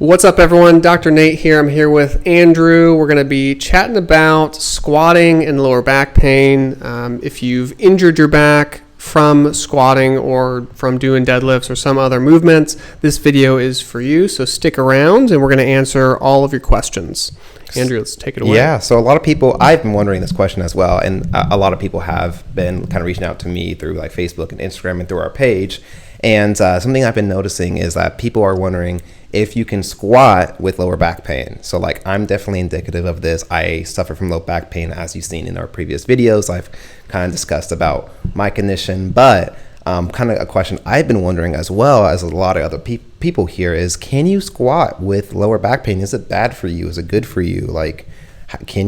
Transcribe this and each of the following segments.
What's up, everyone? Dr. Nate here. I'm here with Andrew. We're going to be chatting about squatting and lower back pain. If you've injured your back from squatting or from doing deadlifts or some other movements, this video is for you. So stick around and we're going to answer all of your questions. Andrew, let's take it away. Yeah, so a lot of people, I've been wondering this question as well, and a lot of people have been kind of reaching out to me through like Facebook and Instagram and through our page. And something I've been noticing is that people are wondering if you can squat with lower back pain. So like, I'm definitely indicative of this. I suffer from low back pain, as you've seen in our previous videos. I've kind of discussed about my condition, but kind of a question I've been wondering as well as a lot of other people here is, can you squat with lower back pain? Is it bad for you? Is it good for you? Like,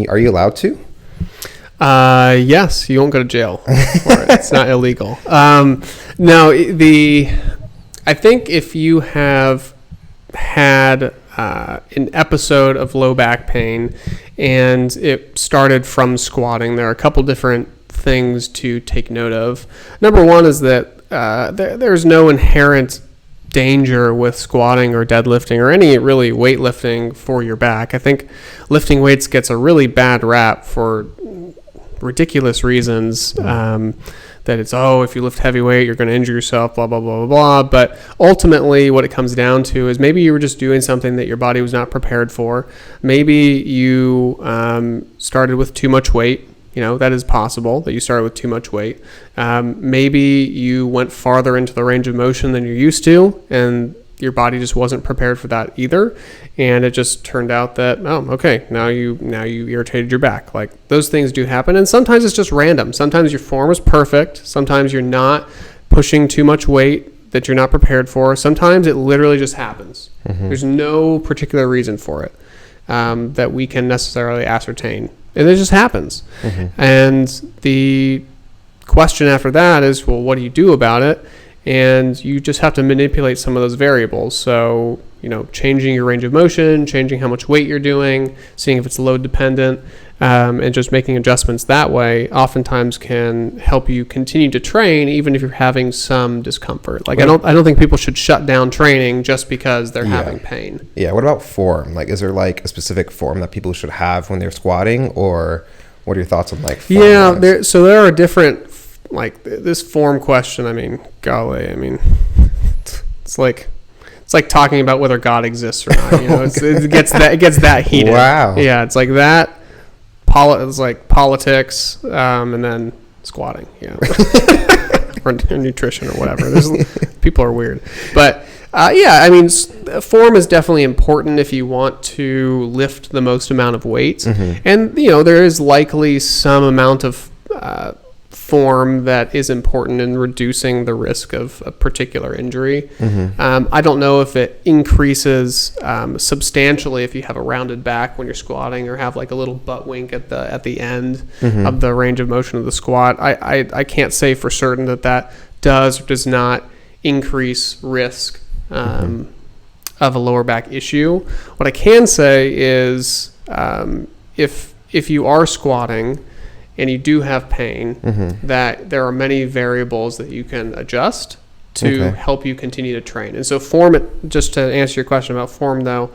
are you allowed to? Yes, you won't go to jail for it. It's not illegal. No, I think if you have had an episode of low back pain and it started from squatting, there are a couple different things to take note of. Number one is that there's no inherent danger with squatting or deadlifting or any really weightlifting for your back. I think lifting weights gets a really bad rap for ridiculous reasons, that it's, if you lift heavy weight, you're going to injure yourself, blah, blah, blah, blah, blah. But ultimately what it comes down to is maybe you were just doing something that your body was not prepared for. Maybe you started with too much weight. That is possible that you started with too much weight. Maybe you went farther into the range of motion than you're used to, and your body just wasn't prepared for that either. And it just turned out that, now you irritated your back. Like, those things do happen. And sometimes it's just random. Sometimes your form is perfect. Sometimes you're not pushing too much weight that you're not prepared for. Sometimes it literally just happens. Mm-hmm. There's no particular reason for it that we can necessarily ascertain. And it just happens. Mm-hmm. And the question after that is, well, what do you do about it? And you just have to manipulate some of those variables. So, changing your range of motion, changing how much weight you're doing, seeing if it's load dependent, and just making adjustments that way oftentimes can help you continue to train even if you're having some discomfort. Like, right. I don't think people should shut down training just because they're having pain. Yeah. What about form? Like, is there like a specific form that people should have when they're squatting, or what are your thoughts on like form? Yeah, there are different, like this form question. I mean, golly, it's like talking about whether God exists or not. It gets that heated. Wow. Yeah, it's like that. It's like politics, and then squatting. Yeah, or nutrition or whatever. People are weird, but form is definitely important if you want to lift the most amount of weight, mm-hmm. and there is likely some amount of form that is important in reducing the risk of a particular injury. Mm-hmm. I don't know if it increases substantially if you have a rounded back when you're squatting, or have like a little butt wink at the end mm-hmm. of the range of motion of the squat. I can't say for certain that does or does not increase risk mm-hmm. of a lower back issue. What I can say is if you are squatting and you do have pain, mm-hmm. that there are many variables that you can adjust to help you continue to train. And so just to answer your question about form though,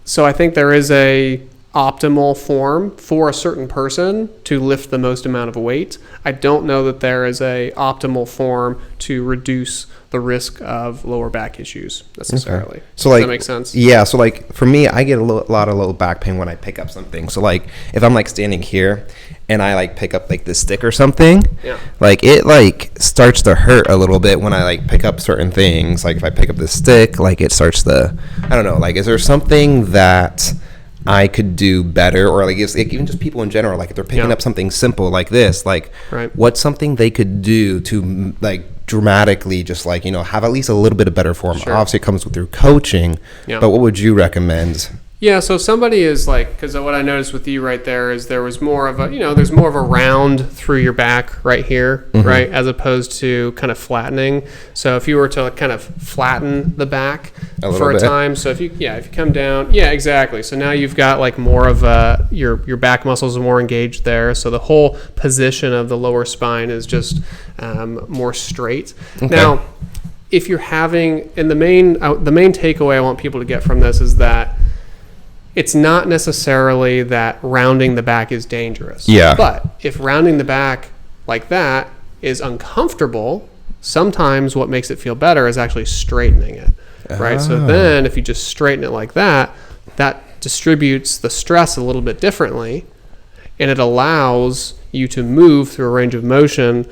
so I think there is a optimal form for a certain person to lift the most amount of weight. I don't know that there is a optimal form to reduce the risk of lower back issues necessarily. Okay. So does that make sense? Yeah. So like for me, I get a lot of low back pain when I pick up something. So like if I'm like standing here and I like pick up like this stick or something, like it like starts to hurt a little bit when I like pick up certain things. Like if I pick up this stick, like it starts I don't know, like is there something that I could do better, or like even just people in general, like if they're picking up something simple like this, like what's something they could do to like dramatically just like have at least a little bit of better form? Sure. Obviously it comes through coaching, but what would you recommend? Yeah, so if somebody is like, because what I noticed with you right there is there was more of a, there's more of a round through your back right here, mm-hmm. right, as opposed to kind of flattening. So if you were to kind of flatten the back for a time, so if you come down, exactly. So now you've got like more of your back muscles are more engaged there. So the whole position of the lower spine is just more straight. Okay. Now, if you're having, and the main takeaway I want people to get from this is that it's not necessarily that rounding the back is dangerous. Yeah. But if rounding the back like that is uncomfortable, sometimes what makes it feel better is actually straightening it, right? So then if you just straighten it like that, that distributes the stress a little bit differently, and it allows you to move through a range of motion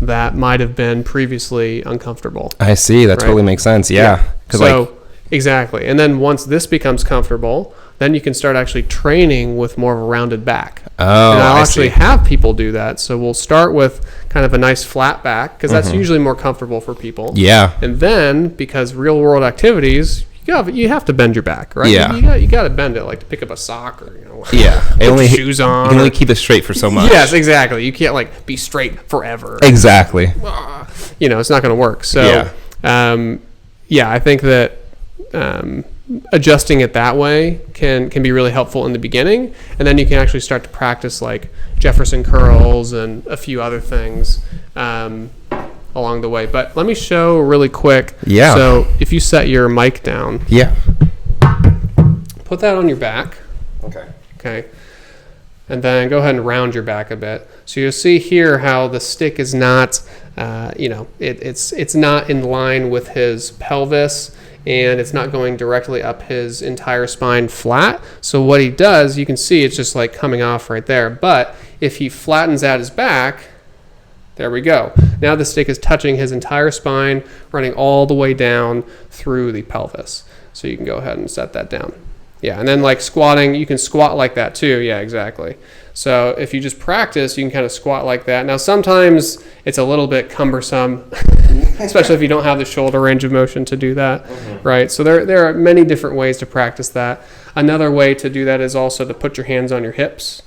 that might have been previously uncomfortable. I see. That totally makes sense. Yeah. So exactly. And then once this becomes comfortable, then you can start actually training with more of a rounded back. Oh, and I'll actually have people do that. So we'll start with kind of a nice flat back, because that's usually more comfortable for people. Yeah. And then, because real world activities, you have to bend your back, right? Yeah. You got to bend it, like to pick up a sock or, yeah. put your shoes on. You can only keep it straight for so much. Yes, exactly. You can't like be straight forever. Exactly. It's not going to work. So, I think that adjusting it that way can be really helpful in the beginning, and then you can actually start to practice like Jefferson curls and a few other things along the way. But let me show really quick. Yeah. So if you set your mic down, put that on your back. Okay. And then go ahead and round your back a bit. So you'll see here how the stick is not, it's not in line with his pelvis, and it's not going directly up his entire spine flat. So what he does, you can see it's just like coming off right there. But if he flattens out his back, there we go. Now the stick is touching his entire spine, running all the way down through the pelvis. So you can go ahead and set that down. Yeah, and then like squatting, you can squat like that too. Yeah, exactly. So if you just practice, you can kind of squat like that. Now sometimes it's a little bit cumbersome, especially if you don't have the shoulder range of motion to do that, right? So there are many different ways to practice that. Another way to do that is also to put your hands on your hips,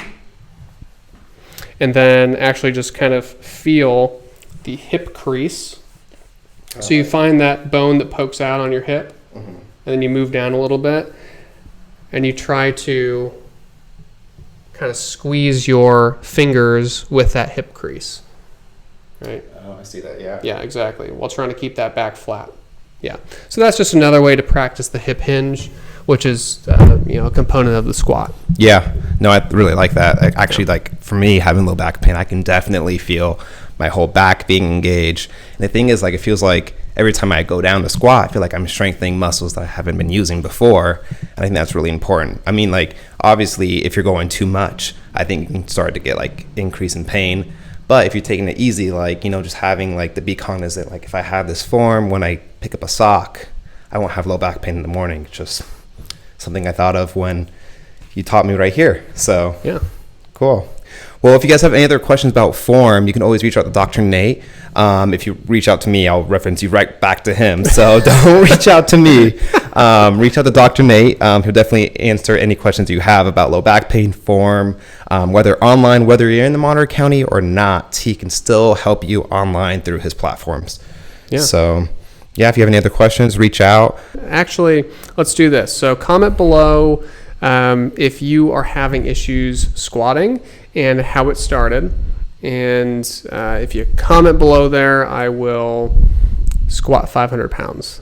and then actually just kind of feel the hip crease. So you find that bone that pokes out on your hip, and then you move down a little bit, and you try to kind of squeeze your fingers with that hip crease, right? Oh, I see that, yeah. Yeah, exactly, while trying to keep that back flat. Yeah, so that's just another way to practice the hip hinge, which is a component of the squat. Yeah, no, I really like that. Actually, like for me, having low back pain, I can definitely feel my whole back being engaged. And the thing is, like, it feels like every time I go down to squat, I feel like I'm strengthening muscles that I haven't been using before. And I think that's really important. I mean, like, obviously, if you're going too much, I think you can start to get like increase in pain. But if you're taking it easy, like, just having like the be cognizant, like if I have this form, when I pick up a sock, I won't have low back pain in the morning. It's just something I thought of when you taught me right here. So yeah, cool. Well, if you guys have any other questions about form, you can always reach out to Dr. Nate. If you reach out to me, I'll reference you right back to him. So don't reach out to me. Reach out to Dr. Nate. He'll definitely answer any questions you have about low back pain, form, whether online, whether you're in the Monterey County or not. He can still help you online through his platforms. Yeah. So yeah, if you have any other questions, reach out. Actually, let's do this. So comment below if you are having issues squatting and how it started. And if you comment below there, I will squat 500 pounds.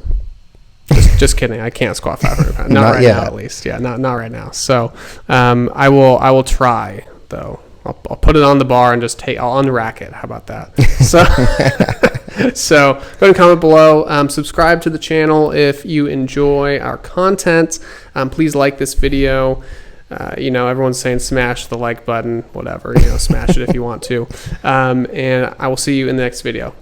Just kidding. I can't squat 500 pounds. Not right now, at least. Yeah, not right now. So I will try, though. I'll put it on the bar and I'll unrack it. How about that? So go ahead and comment below. Subscribe to the channel if you enjoy our content. Please like this video. Everyone's saying smash the like button, whatever. Smash it if you want to. And I will see you in the next video.